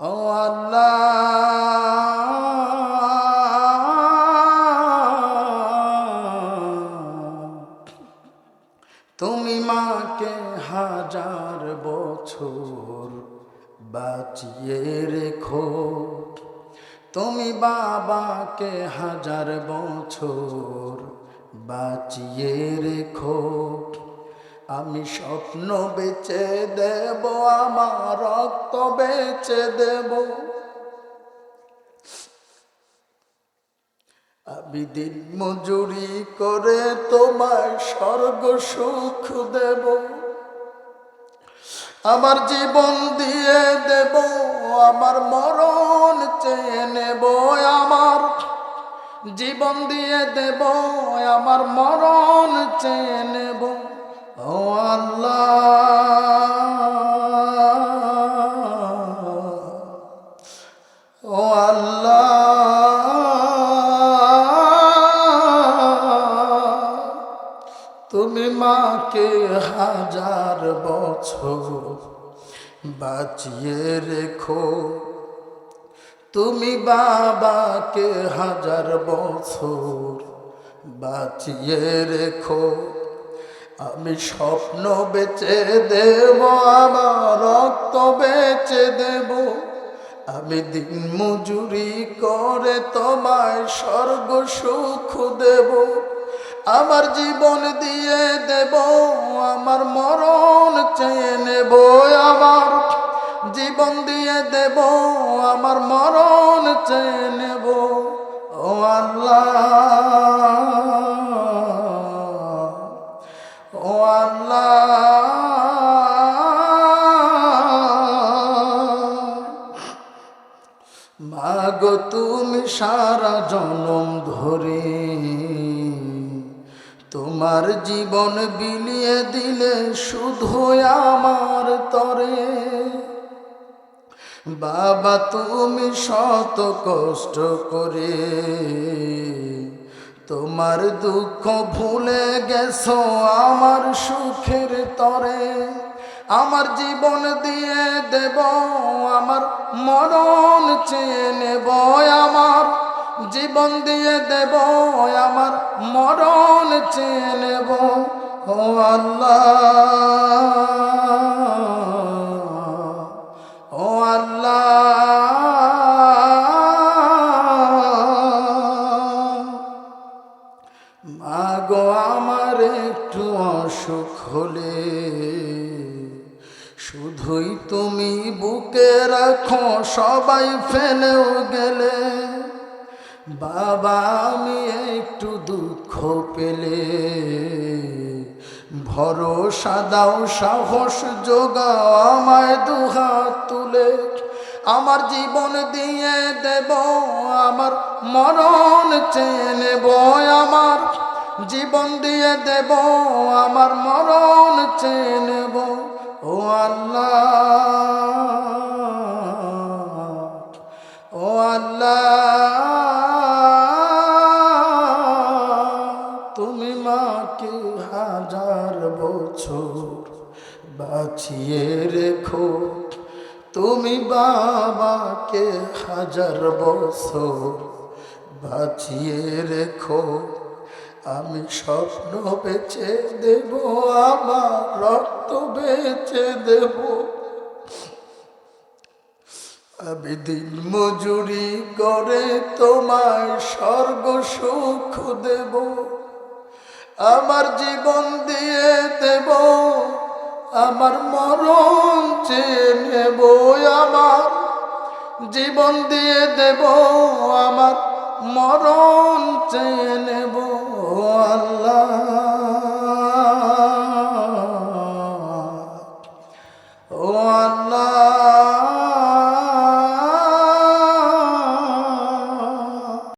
ও আল্লাহ, তুমি মাকে হাজার বছর বাঁচিয়ে রেখো, তুমি বাবাকে হাজার বছর বাঁচিয়ে রেখো। আমি স্বপ্ন বেচে দেব, আমার রক্ত বেচে দেব, আমি দিন মজুরি করে তোমায় স্বর্গ সুখ দেব। আমার জীবন দিয়ে দেব, আমার মরণ চেয়ে নেব, আমার জীবন দিয়ে দেব, আমার মরণ চেয়ে নেব। ও আল্লাহ, ও আল্লাহ, তুমি মাকে হাজার বছর বাঁচিয়ে রেখো, তুমি বাবাকে হাজার বছর বাঁচিয়ে রেখো। আমি স্বপ্ন বেচে দেব, আমার রক্ত বেচে দেব, আমি দিন মজুরি করে তোমায় স্বর্গ সুখ দেব। আমার জীবন দিয়ে দেব, আমার মরণ চেয়ে নেব, আমার জীবন দিয়ে দেব, আমার মরণ চেয়ে নেব। ও আল্লাহ, ও আল্লাহ, মাগো তুমি সারা জনম ধরে তোমার জীবন বিলিয়ে দিলে শুধু আমার তরে। বাবা তুমি শত কষ্ট করে তোমার দুঃখ ভুলে গেছো আমার সুখের তরে। আমার জীবন দিয়ে দেব, আমার মরণ চেয়ে নেব, আমার জীবন দিয়ে দেব, আমার মরণ চেয়ে নেব। ও আল্লাহ, ও আল্লাহ, মাগো আমার একটু অসুখ হলে শুধুই তুমি বুকে রাখো, সবাই ফেলেও গেলে। বাবা আমি একটু দুঃখ পেলে ভরসা দাও, সাহস যোগাও আমায় দুহাত তুলে। আমার জীবন দিয়ে দেব, আমার মরণ চেয়ে নেব, আমার জীবন দিয়ে দেব, আমার মরণ চেয়ে নেব। ও আল্লাহ, ও আল্লাহ, তুমি মাকে হাজার বছর বাঁচিয়ে রেখো, তুমি বাবাকে হাজার বছর বাঁচিয়ে রেখো। আমি স্বপ্ন বেচে দেব, আমার রক্ত বেচে দেব, আমি দিন মজুরি করে তোমায় স্বর্গ সুখ দেব। আমার জীবন দিয়ে দেব, আমার মরণ চেয়ে নেব, আমার জীবন দিয়ে দেব, আমার মরণ চেয়ে নেব। ও আল্লাহ।